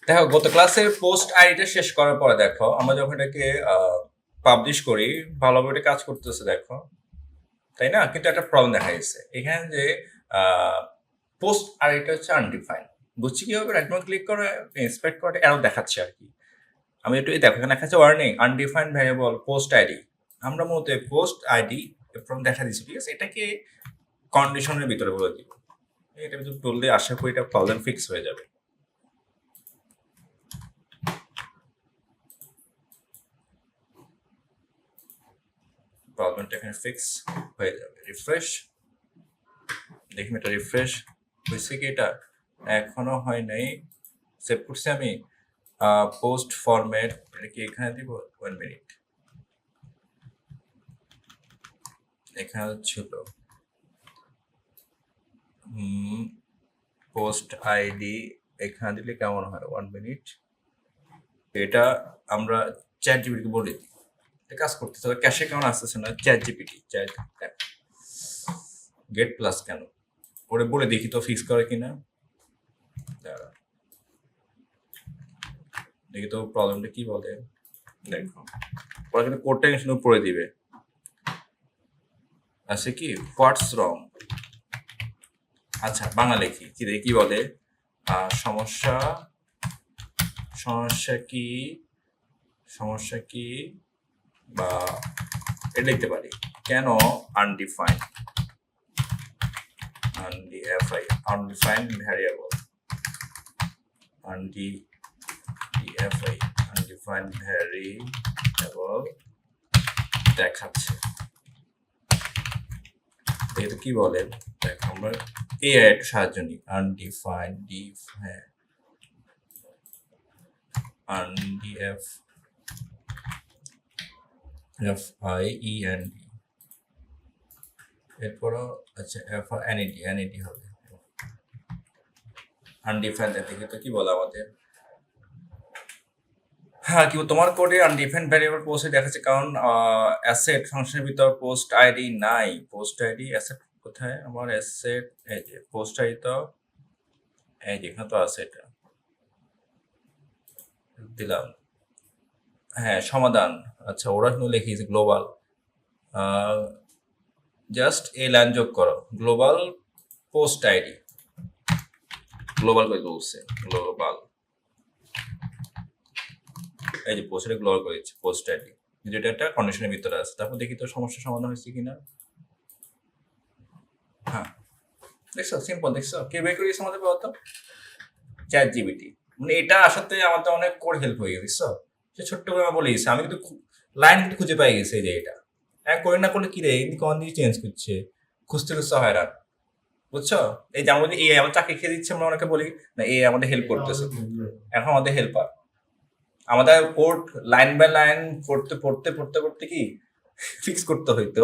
দেখো গত ক্লাসের পোস্ট আইডিটা শেষ করার পরে দেখো আমরা যখন এটাকে পাবলিশ করি ভালোভাবে এটা কাজ করতেছে দেখো, তাই না? কিন্তু একটা প্রবলেম দেখা গেছে এখানে যে পোস্ট আইডিটা হচ্ছে আনডিফাইন্ড। বুঝছি কিভাবে? রাইট বাটন ক্লিক করে ইন্সপেক্ট করে এরর দেখাচ্ছে আর কি। আমি একটু দেখো এখানে দেখাচ্ছে warning undefined variable post ID. আমরা মূলত পোস্ট আইডি ফ্রম দেখা দিচ্ছি, ঠিক আছে? এটাকে কন্ডিশনের ভিতরে বলে দিব। এটা যদি বললে আশা করি এটা প্রবলেম ফিক্স হয়ে যাবে। প্রবলেমটা এখানে ফিক্স হয়ে যাবে। রিফ্রেশ, দেখুন এটা রিফ্রেশ হয়েছে কি? এটা এখনো হয় নাই। সেভ করছি আমি পোস্ট ফরম্যাট, এটা কি এখানে দিব? 1 মিনিট। এখানে ছিল পোস্ট আইডি, এখানে দিলে কেমন হয়? 1 মিনিট। এটা আমরা চ্যাট জিপিটিকে বলে দিই, এটা কাজ করতেছে। তবে ক্যাশে কেমন আসতেছে না chat GPT, chat get plus কেন ওরে বলে দেখি তো ফিক্স করে কিনা। দাঁড়া, দেখি তো প্রবলেমটা কি বলে। দেখো ওরা কিন্তু কোডটা কিন্তু পড়ে দিবে। আছে কি হোয়াটস রং। আচ্ছা বাংলা লেখি কি দেখি কি বলে। সমস্যা, সমস্যা কি, সমস্যা কি, বা এটা লিখতে পারি কেন undefined, undefined variable, undefined variable দেখাচ্ছে। এটা কি বলে দেখো, আমরা একটু সাহায্য নিই। আনডিফাইন্ড হ্যাঁ undefined এরপরও আচ্ছা NED হবে। আনডিফাইন্ড থেকে তো কি বলে আমাদের, হ্যাঁ কি তোমার কোডে আনডিফাইন্ড ভ্যারিয়েবল পোস্টে দেখাচ্ছে কারণ অ্যাসেট ফাংশনের ভিতর পোস্ট আইডি নাই। পোস্ট আইডি অ্যাসেট কোথায় আমার? অ্যাসেট এই যে পোস্ট আইডি, তো এই যে এখানে তো আছে, এটা দিলাম। হ্যাঁ সমাধান, আচ্ছা ওরা কিন্তু লিখিয়েছে গ্লোবাল, জাস্ট এই লাইন যোগ করো গ্লোবাল পোস্ট আইডি, গ্লোবাল করে বলছে গ্লোবাল, এই যে পোস্ট গ্লোবাল করে দিচ্ছে পোস্ট আইডি, যেটা একটা কন্ডিশনের ভিতরে আছে। তারপর দেখি তো সমস্যা সমাধান হয়েছে কিনা। হ্যাঁ দেখছো সিম্পল, দেখছো কে বের করেছে আমাদের বলতো? Chat GPT. মানে এটা আসলে আমাদের অনেক কোড হেল্প হয়ে গেছে, বুঝছো? সে ছোট্ট করে আমার বলে গেছে, আমি কিন্তু লাইন কিন্তু খুঁজে পাই গেছে এই যে এটা। হ্যাঁ করে না করলে কি রে এদিকে কোন দিকে চেঞ্জ করছে, খুঁজতে খুঁজতে হয়রান, বুঝছো? এই যে আমরা এই আমার চাকরি খেয়ে দিচ্ছে, আমরা অনেকে বলি না এ আমাদের হেল্প করতেছে, এখন আমাদের হেল্পার। আমাদের কোড লাইন বাই লাইন পড়তে পড়তে পড়তে পড়তে কি ফিক্স করতে হইতো,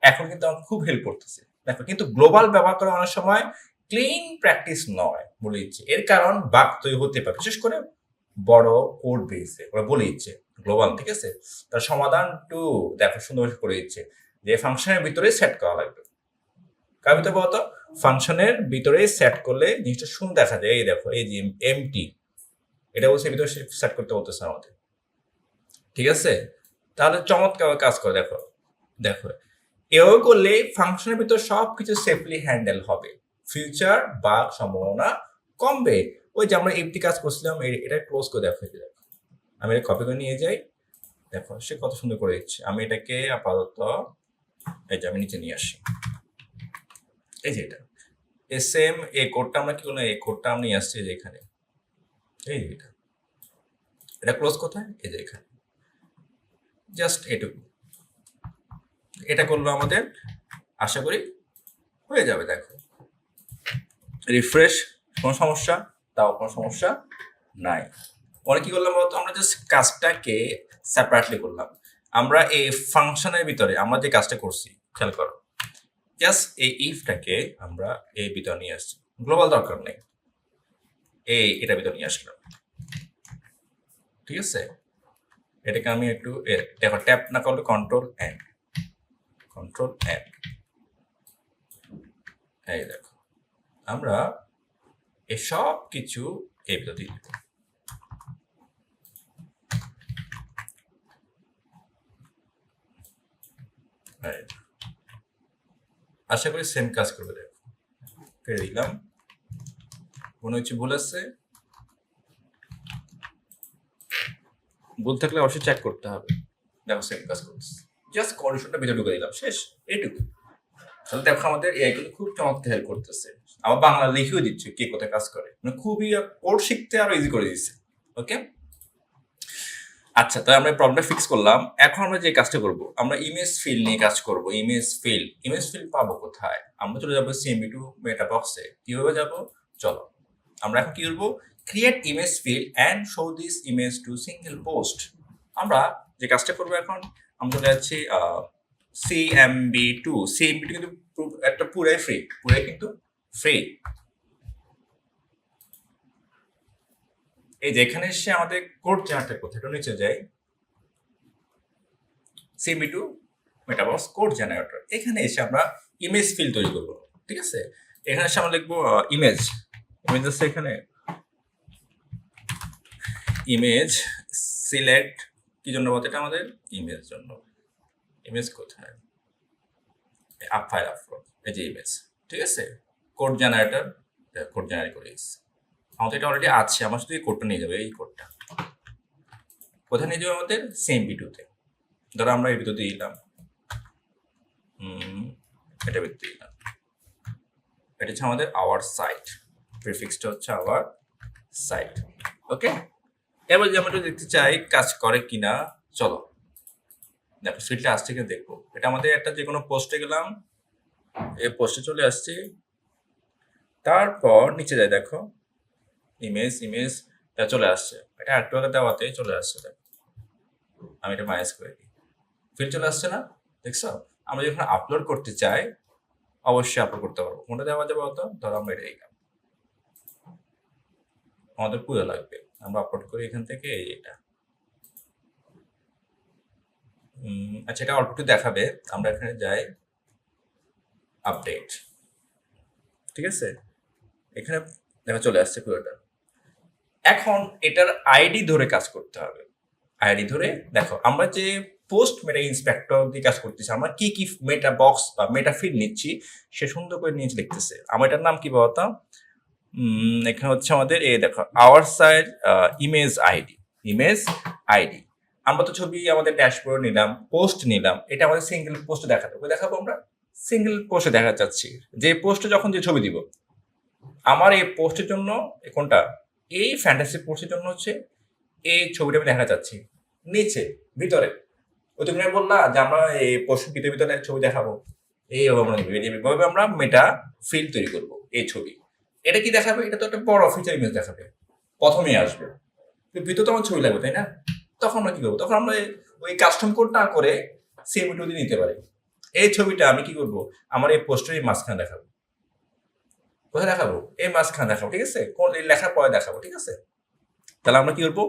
এখন কিন্তু আমার খুব হেল্প করতেছে। দেখো কিন্তু গ্লোবাল ব্যবহার করা অনেক সময় ক্লিন প্র্যাকটিস নয় বলে দিচ্ছে। এর কারণ বাগ তৈরি হতে পারে, বিশেষ করে বড় কোড বেসে ওরা বলে দিচ্ছে গ্লোবাল, ঠিক আছে? তার সমাধান টু দেখো সুন্দর করে দিচ্ছে যে ফাংশনের ভিতরে সেট করা লাগবে। কার ভিতরে বলতো? ফাংশনের ভিতরে সেট করলে জিনিসটা সুন্দর দেখা যায়। এই দেখো এই যে এমটি, এটা বলছে ভিতরে সেট করতে বলতেছে আমাদের, ঠিক আছে? তাহলে চমৎকার কাজ করে দেখো। দেখো এভাবে করলে ফাংশনের ভিতর সবকিছু সেফলি হ্যান্ডেল হবে, ফিউচার বাগ সম্ভাবনা কমবে। ওই যে আমরা এমটি কাজ করছিলাম এটা ক্লোজ করে দেখো, দেখো আমি এটা কপি করে নিয়ে যাই, দেখো সে কত সুন্দর করে দিচ্ছে। আমি এটাকে আপাতত এই যে আমি নিচে নিয়ে আসি, এই যে এটা সেম এই কোডটা আমরা কি করলাম, এই কোডটা আমরা নিয়ে আসছি যে এখানে, এই যে এটা ক্লোজ কোথায়? এই যে এখানে, জাস্ট এটুকু। এটা করলো আমাদের, আশা করি হয়ে যাবে। দেখো রিফ্রেশ, কোনো সমস্যা? তাও কোনো সমস্যা নাই। পরে কি করলাম বলতো? আমরা জাস্ট কাজটাকে সেপারেটলি করলাম। আমরা এই ফাংশনের ভিতরে আমরা যে কাজটা করছি খেয়াল করো, জাস্ট এই ইফটাকে আমরা এই ভিতরে নিয়ে আসছি, গ্লোবাল দরকার নেই, এটা ভিতরে নিয়ে আসলাম, ঠিক আছে? এটাকে আমি একটু দেখো ট্যাপ না করলে কন্ট্রোল এন, কন্ট্রোল এন, এই দেখো আমরা এসব কিছু এই ভিতরে দিয়ে দিব। Right. আশা করি সেম কাজ করবে। দেখো কেটে দিলাম, মনে হচ্ছে ভুল আছে, ভুল থাকলে অবশ্যই চেক করতে হবে। দেখো সেম কাজ করছে, জাস্ট কন্ডিশনটা ভিতরে ঢুকে দিলাম, শেষ, এইটুকু। তাহলে দেখো আমাদের এআই কিন্তু খুব চমৎকার হেল্প করতেছে। আবার বাংলা লিখেও দিচ্ছে কে কোথায় কাজ করে, মানে খুবই কোড শিখতে আরো ইজি করে দিচ্ছে। ওকে, আচ্ছা, তাহলে আমরা প্রবলেমটা ফিক্স করলাম। এখন আমরা যে কাজটা করব, আমরা ইমেজ ফিল নিয়ে কাজ করব। ইমেজ ফিল পাবো কোথায়? আমরা চলে যাবো CMB2 মেটা বক্সে। কিভাবে যাব? চলো আমরা এখন কি করবো, create image fill and show this image to single post. আমরা যে কাজটা করবো এখন, আমরা চলে যাচ্ছি CMB2 কিন্তু একটা পুরাই ফ্রি, কিন্তু ফ্রি। এই যে এখানে এসে আমাদের কোড জেনারেটর কোথায়, একটু নিচে যাই, CMB2 মেটাবক্স কোড জেনারেটর। এখানে এসে আমরা ইমেজ ফিল তৈরি করবো। ঠিক আছে, এখানে এসে আমরা লিখবো ইমেজ আছে এখানে, ইমেজ সিলেক্ট, কি জন্য বলতে, এটা আমাদের ইমেজ জন্য। ইমেজ কোথায়? আপ ফাইল আপলোড, এই যে ইমেজ। ঠিক আছে, কোড জেনারেটর, কোড জেনারেট করে দিচ্ছি। আমাদের এটা অলরেডি আছে, আমার শুধু এই কোডটা নিয়ে যাবে। এই কোডটা কোথায় নিয়ে যাবে? আমাদের CMB2-তে। ধরো আমরা এর ভিতরে দিলাম, এটা ভিতরে দিলাম, এটা হচ্ছে আমাদের আওয়ার সাইট, প্রিফিক্সটা হচ্ছে আওয়ার সাইট। ওকে, এবার যে আমরা দেখতে চাই কাজ করে কিনা, চলো দেখো ফিল্ডটা আসছে কিনা দেখবো। এটা আমাদের একটা যে কোনো পোস্টে গেলাম, এই পোস্টে চলে আসছে, তারপর নিচে যায়, দেখো ইমেজ চলে আসছে। এটা একটু আগে দেওয়াতে চলে আসছে, দেখো আমি এটা মাইনাস করে দিই, ফিল্ড চলে আসছে না? দেখছো, আমরা যখন আপলোড করতে চাই অবশ্যই আপলোড করতে পারবো। কোনটা দেওয়া যাবে অত, ধরো আমরা এটা দিলাম, আমাদের পুরো লাগবে, আমরা আপলোড করি এখান থেকে এটা। আচ্ছা, এটা অল্প একটু দেখাবে, আমরা এখানে যাই আপডেট। ঠিক আছে, এখানে দেখা চলে আসছে পুরোটা। এখন এটার আইডি ধরে কাজ করতে হবে। আইডি ধরে দেখো, আমরা যে পোস্ট মেটা ইন্সপেক্টর দিয়ে কাজ করতেছি, আমরা কি কি মেটা বক্স বা মেটা ফিল্ড নিচ্ছি সে সুন্দর করে নিচে লিখতেছে। আমার এটার নাম কি বলতো, এখানে হচ্ছে আমাদের এই দেখো আওয়ার সাইড ইমেজ আইডি। আমরা তো ছবি আমাদের ড্যাশবোর্ড নিলাম, পোস্ট নিলাম, এটা আমাদের সিঙ্গেল পোস্টে দেখাবো আমরা সিঙ্গেল পোস্টে দেখা যাচ্ছি। যে পোস্টে যখন যে ছবি দিব, আমার এই পোস্টের জন্য কোনটা, এই ফ্যান্টাসি পোস্টের জন্য হচ্ছে এই ছবিটা আমি দেখা যাচ্ছি নিচে ভিতরে। ওই তুমি বললা যে আমরা এই পোস্টের ভিতরে ছবি দেখাবো, এইভাবে আমরা মেটা ফিল্ড তৈরি করবো। এই ছবি এটা কি দেখাবে, এটা তো একটা বড় ফিচার ইমেজ দেখাবে, প্রথমেই আসবে, ভিতরে তো আমার ছবি লাগবে, তাই না? তখন আমরা কি করবো, তখন আমরা ওই কাস্টম কোড না করে CMB2 দিয়ে নিতে পারি। এই ছবিটা আমি কি করবো, আমার এই পোস্টের এই মাঝখানে দেখাবো। কোথায় দেখাবো? এই মাঝখানে দেখাবো। ঠিক আছে, কোন লেখার পরে দেখাবো। ঠিক আছে, তাহলে আমরা কি করবো,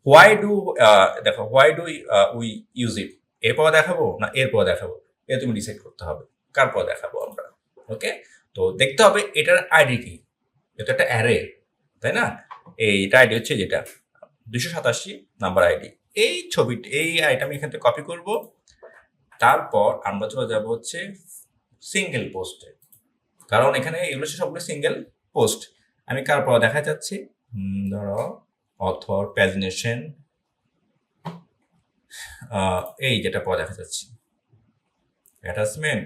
why do we use it, এরপর দেখাবো না এরপর দেখাবো, এটা তুমি ডিসাইড করতে হবে কার পর দেখাবো আমরা। ওকে, তো দেখতে হবে এটার আইডি কি, এটা একটা অ্যারে, তাই না? এইটা আইডি হচ্ছে যেটা 287 নাম্বার আইডি। এই ছবিটা, এই আইটা আমি এখান থেকে কপি করব, তারপর আমরা চলে যাব হচ্ছে সিঙ্গেল পোস্টে, কারণ এখানে এগুলো সবগুলো সিঙ্গেল পোস্ট। আমি কার পর দেখা যাচ্ছি, ধরো অথর, প্যাজিনেশন, এই যেটা পর দেখা যাচ্ছে অ্যাটাচমেন্ট,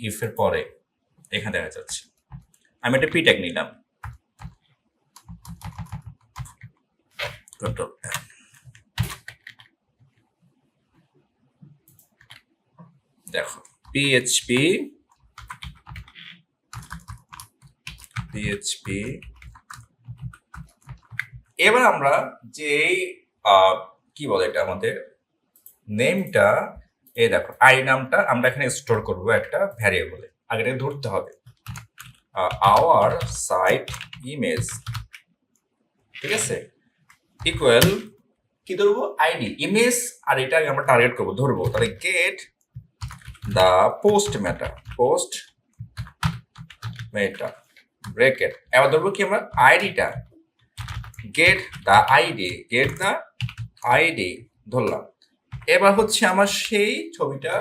ইফ এর পরে এখানে দেখা যাচ্ছে। আমি একটা পিট্যাগ নিলাম, কন্ট্রোল দেখো PHP এবার আমরা যে কি বলে এটা আমাদের নেমটা, এই দেখো আই নামটা আমরা এখানে স্টোর করব একটা ভ্যারিয়েবলে, আগে এটা ধরতে হবে আওয়ার সাইট ইমেজ। ঠিক আছে, ইকুয়াল কি ধরবো, আইডি ইমেজ, আর এটা আমরা টার্গেট করবো, ধরবো, তাহলে get the post meta bracket. এবার ধরবো কি আমরা আইডিটা, গেট দা আইডি ধরলাম, এবার হচ্ছে আমার সেই ছবিটা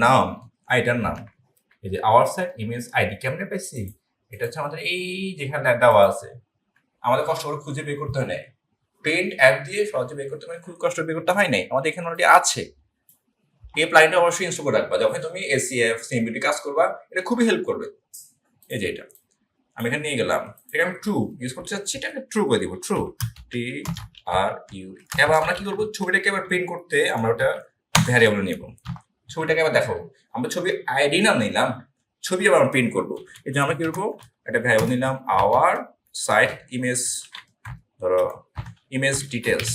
নাম, আইটার নাম, এই যে আওয়ার সাইট ইমেজ আইডি কেমনে পাইছি, এটা হচ্ছে আমাদের এই যেখানে দেওয়া আছে, আমাদের কষ্ট করে খুঁজে বের করতে হয় নাই, পেন্ট অ্যাপ দিয়ে সহজে বের করতে, মানে খুব কষ্ট বের করতে হয় নাই, আমাদের এখানে অলরেডি আছে। এই প্লাগইনটা অবশ্যই ইনস্টল করে রাখবা, যখন তুমি এসিএফ সিএমবিটি কাজ করবা, এটা খুবই হেল্প করবে। এই যে এটা আমি এখানে নিয়ে গেলাম, এটা আমি ট্রু ইউজ করতে চাচ্ছি, এটাকে ট্রু করে দিব, ট্রু টি আর ইউ। এবার আমরা কি করবো, ছবিটাকে এবার প্রিন্ট করতে আমরা ওটা ভ্যারিয়েবল নিব, ছবিটাকে এবার দেখো, আমরা ছবি আইডি না নিলাম, ছবি আবার আমরা প্রিন্ট করবো, এই জন্য আমরা কি করবো, একটা ভ্যারিয়েবল নিলাম আওয়ার সাইট ইমেজ, ধরো ইমেজ ডিটেলস,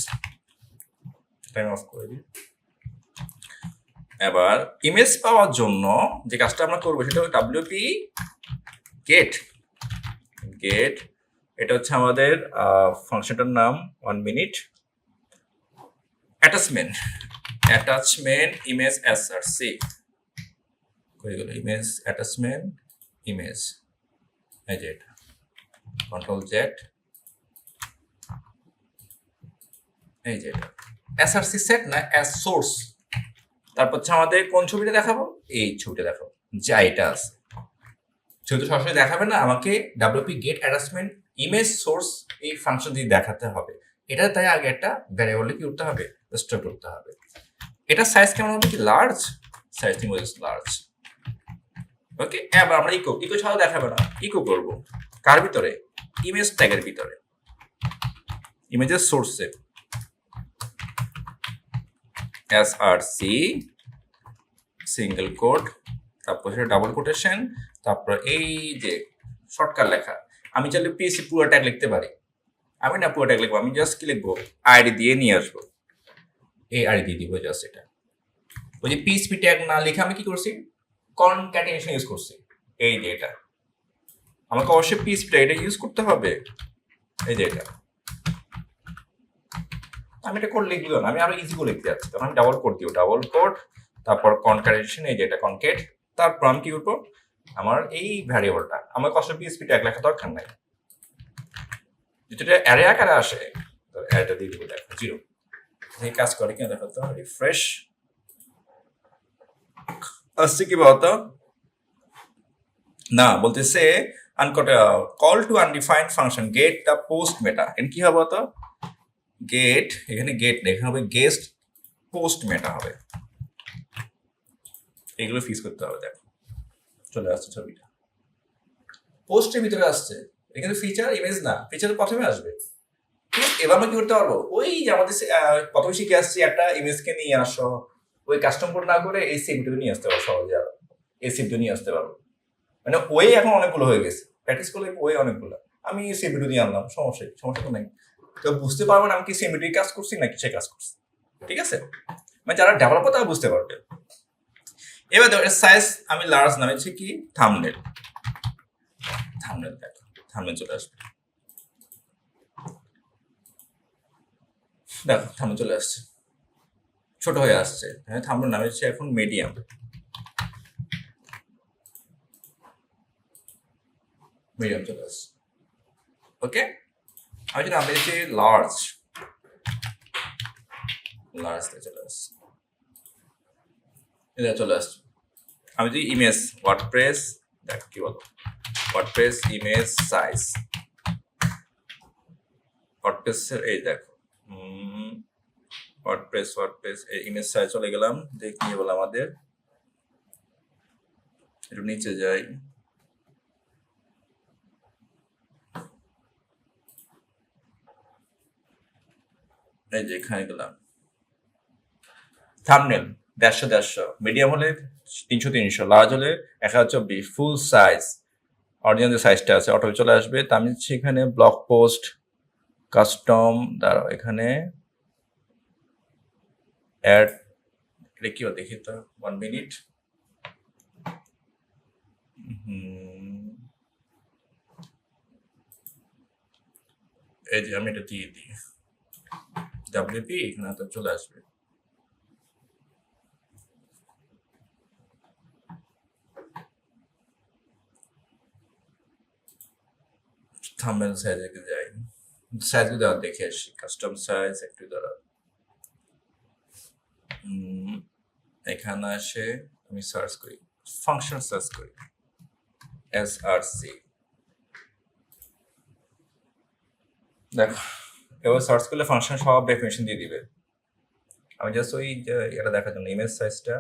টাইম অফ করে দিই। এবার ইমেজ পাওয়ার জন্য যে কাজটা আমরা করবো সেটা হলো ডাব্লিউপি গেট, গেট এটা হচ্ছে আমাদের ফাংশনটার নাম, 1 minute, attachment, attachment image SRC হয়ে গেল, ইমেজ অ্যাটাচমেন্ট ইমেজ, এই যে এটা কন্ট্রোল জেড, এই যে এটা এসআরসি সেট না অ্যাজ সোর্স, তারপর হচ্ছে আমাদের কোন ছবিটা দেখাবো, এই ছবিটা দেখাবো, যা এটা আছে, ছবি তো সরাসরি দেখাবে না, আমাকে WP get attachment image source এই ফাংশন দিয়ে দেখাতে হবে, এটা তাই আগে একটা ভ্যারিয়েবলে কি করতে হবে, স্টোর করতে হবে। এটা সাইজ কেমন হবে, কি লার্জ, সাইজ ইমেজ লার্জ, ওকে। এবার আমরা ইকো, ইকো ছাড়া দেখাবে না, ইকো করব কার ভিতরে, ইমেজ ট্যাগের ভিতরে, ইমেজের সোর্সে এসআরসি সিঙ্গেল কোড, তারপর সেটা ডাবল কোটেশন, তারপর এই যে শর্টকাট লেখা, আমি চাইলে পিএসসি পুরো ট্যাগ লিখতে পারি, আমি না পুরো ট্যাগ লিখবো, আমি জাস্ট কি লিখবো, আইডি দিয়ে নিয়ে আসবো, এই আইডি দিয়ে দিব জাস্ট, এটা ওই যে পিএসপি ট্যাগ না লিখে আমি কি করছি, কনক্যাটিনেশন ইউজ করছি, এই যে এটা আমাকে অবশ্যই পিএসপি ট্যাগ এটা ইউজ করতে হবে, এই যে এটা আমি এটা কোড লিখলো না, আমি আরো ইজি করে লিখতে যাচ্ছি, তখন আমি ডাবল কোড দিব, ডাবল কোড, তারপর কনক্যাটিনেশন, এই যে এটা কনকেট, তারপর আমি কি করবো, আমার এই ভ্যারিয়েবলটা, আমার কষ্ট পিএসপি ট্যাগ লেখা দরকার নাই, যেটা অ্যারে আকারে আসে, তো অ্যারেটা দিয়ে দিব, দেখো 0, এই কাজ করে কিনা দেখো তো, রিফ্রেশ আসছে কি বলতো, না বলতেছে call to undefined function get the post meta, এখানে কি হবে তো, গেট, এখানে গেট নেই, এখানে হবে গেস্ট পোস্ট মেটা হবে, এগুলো ফিক্স করতে হবে। দেখো চলে আসছে ছবিটা, পোস্টের ভিতরে আসছে, এখানে ফিচার ইমেজ না, ফিচার প্রথমে আসবে, ঠিক আছে। এবার আমরা কি করতে পারবো, ওই যে আমাদের প্রথমে শিখে আসছি একটা ইমেজকে নিয়ে আসো, ওই কাস্টম কোড না করে এই সিমটুকু নিয়ে আসতে পারবো সহজে, আর এই সিমটু নিয়ে আসতে পারবো, মানে ওয়ে এখন অনেকগুলো হয়ে গেছে, প্র্যাকটিস করলে ওয়ে অনেকগুলো, আমি সেই ভিডিও দিয়ে আনলাম, সমস্যা তো নাই, তো বুঝতে পারবো না আমি কি সেই ভিডিও কাজ করছি নাকি সে কাজ করছি, ঠিক আছে, মানে যারা ডেভেলপার তারা বুঝতে পারবে। এবার দেখো সাইজ আমি লার্জ নামেছি কি, থাম্বনেল, থাম্বনেল দেখো, থাম্বনেল চলে আসবে, দেখো থাম্বনেল চলে আসছে, ছোট হয়ে আসছে, হ্যাঁ থাম্বনেল নাম হচ্ছে এখন মিডিয়াম, মিডিয়াম চলে আসছে, ওকে। আমি যদি নাম দিয়েছি লার্জ, লার্জ চলে আসছে, এটা চলে আসছে। আমি যদি ইমেজ ওয়ার্ডপ্রেস, দেখ কি বলবো, ওয়ার্ডপ্রেস ইমেজ সাইজ, ওয়ার্ডপ্রেসের এই দেখো, ওয়ার্ডপ্রেস এই ইমেজ সাইজ চলে গেলাম, দেখি কি বলে আমাদের, একটু নিচে যাই, এই যে এখানে গেলাম, থাম্বনেল 150 মিডিয়াম হলে 300, লার্জ হলে 1024, ফুল সাইজ অরিজিনাল যে সাইজটা আছে অটো চলে আসবে, তা আমি সেখানে ব্লগ পোস্ট কাস্টম, দাঁড়াও এখানে অ্যাড, এটা কি দেখি তো, 1 মিনিট, এই যে আমি এটা দিয়ে দিই, ডাব্লিউপি এখানে তো চলে আসবে, থাম্বনেল সাইজে যাই, সাইজগুলো দেখে আসি, কাস্টম সাইজ একটু দাঁড়া, এখানে আসে আমি সার্চ করি, ফাংশন সার্চ করি, src। দেখো এবার সার্চ করলে ফাংশন সব ডেফিনেশন দিয়ে দিবে। আমি জাস্ট ওই যে এটা দেখার জন্য ইমেজ সাইজটা,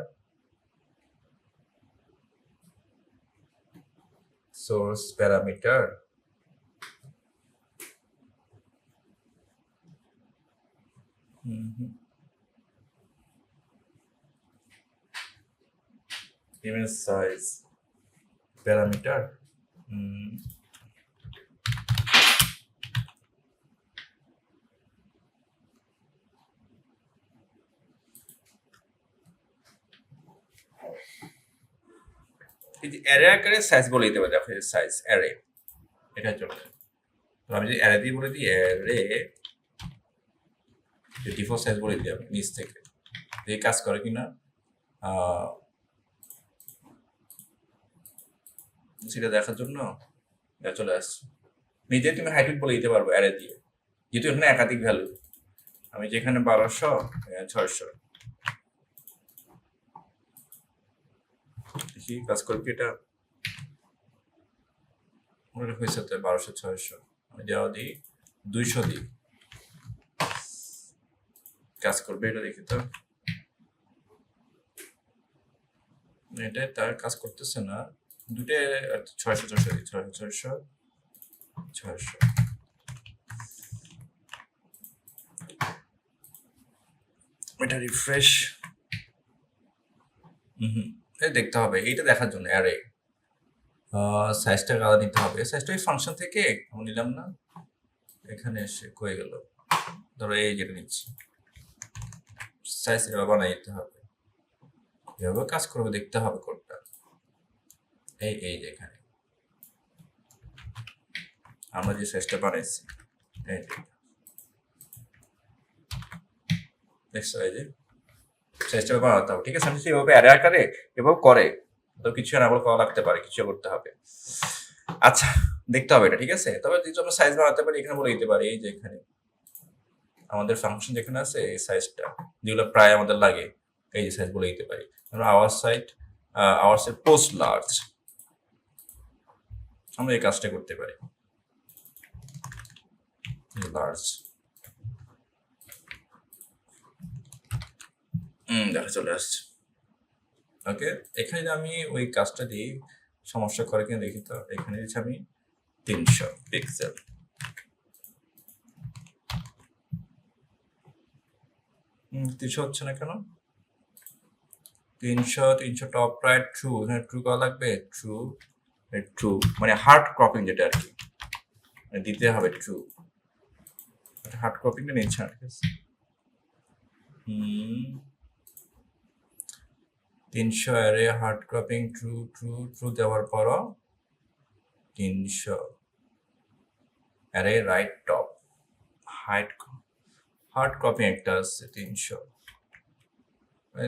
source parameter, image size parameter, array আকারে সাইজ বলে দিতে পারি। দেখো সাইজ অ্যারে, এটার জন্য আমি যদি অ্যারে দিয়ে বলে দিই অ্যারে ডিফল্ট সাইজ বলে দিই আমি নিচ থেকে, এই কাজ করে কিনা সেটা দেখার জন্য চলে আসছে। নিজে তুমি হাইট বলে দিতে পারবো অ্যারে দিয়ে, যেহেতু এখানে একাধিক ভ্যালু। আমি যেখানে 1200 600 দেখি কাজ করবি এটা মনে হয়েছে তো 1200 600 আমি যাওয়া দিই 200 দিই, কাজ করবে এটা দেখি তো। এটা তার কাজ করতেছে না, দুটো 600 600 দিই, 600 600 এটা রিফ্রেশ। দেখতে হবে এইটা দেখার জন্য অ্যারে সাইজটা আলাদা নিতে হবে। সাইজটা ওই ফাংশন থেকে আমি নিলাম না, এখানে এসে কয়ে গেল, ধরো এই যেটা নিচ্ছি সাইজ এভাবে বানাই দিতে হবে, এভাবে কাজ করবে, দেখতে হবে কোডটা। এই যে এখানে আমরা যে সাইজটা বানাইছি এই দেখছো, এই যে সাইজটা বানাতে হবে, ঠিক আছে। আমি এভাবে অ্যারে আকারে এভাবে করে তো কিছু না করা লাগতে পারে, কিছু করতে হবে। আচ্ছা দেখতে হবে এটা, ঠিক আছে। তবে যদি আমরা সাইজ বানাতে পারি এখানে বলে দিতে পারি, এই যে এখানে আমাদের ফাংশন যেখানে আছে এই সাইজটা যেগুলো প্রায় আমাদের লাগে, এই যে সাইজ বলে দিতে পারি। আমরা আওয়ার সাইট পোস্ট লার্জ, আমরা এই কাজটা করতে পারি লার্জ। দেখা চলে আসছে। ওকে, এখানে আমি ওই কাজটা দিই, সমস্যা করে কিনা দেখি তো। এখানে দিচ্ছি আমি 300 পিক্সেল, তিনশো হচ্ছে না কেন? 300 টপ রাইট ট্রু, এখানে ট্রু করা লাগবে, ট্রু মানে হার্ড ক্রপিং যেটা আর কি দিতে হবে, ট্রু হার্ড ক্রপিংটা নিচ্ছে না, ঠিক আছে। 300 অ্যারে হার্ড ক্রপিং ট্রু দেওয়ার পরও 300 array right top hard cropping একটা আছে 300,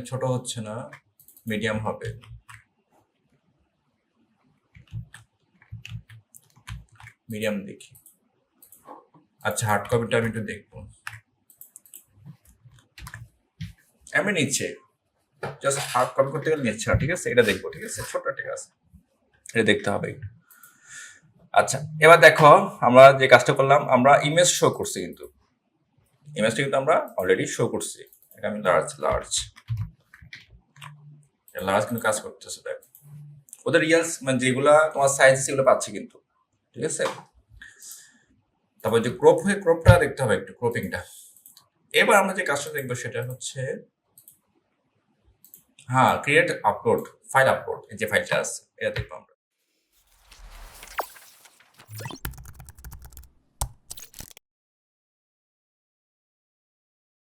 ছোট হচ্ছে না, মিডিয়াম হবে। মিডিয়াম দেখি। আচ্ছা হার্ড কপিটা আমি একটু দেখবো, আমি নিচ্ছে জাস্ট হার্ড কপি করতে গেলে নিচ্ছে না, ঠিক আছে। এটা দেখবো, ঠিক আছে, ছোট, ঠিক আছে, এটা দেখতে হবে। আচ্ছা এবার দেখো আমরা যে কাজটা করলাম, আমরা ইমেজ শো করছি, কিন্তু ইমেজটা কিন্তু আমরা অলরেডি শো করছি। এটা আমি লার্জ কিন্তু কাজ করতেছে, দেখ ওদের রিয়াল মানে যেগুলা তোমার সাইজ সেগুলো পাচ্ছে কিন্তু, ঠিক আছে। তারপর যে ক্রপ হয়ে ক্রপটা দেখতে হবে একটু, ক্রপিংটা। এবার আমরা যে কাজটা দেখবো সেটা হচ্ছে ক্রিয়েট আপলোড, ফাইল আপলোড, এই যে ফাইলটা আছে এটা দেখবো আমরা।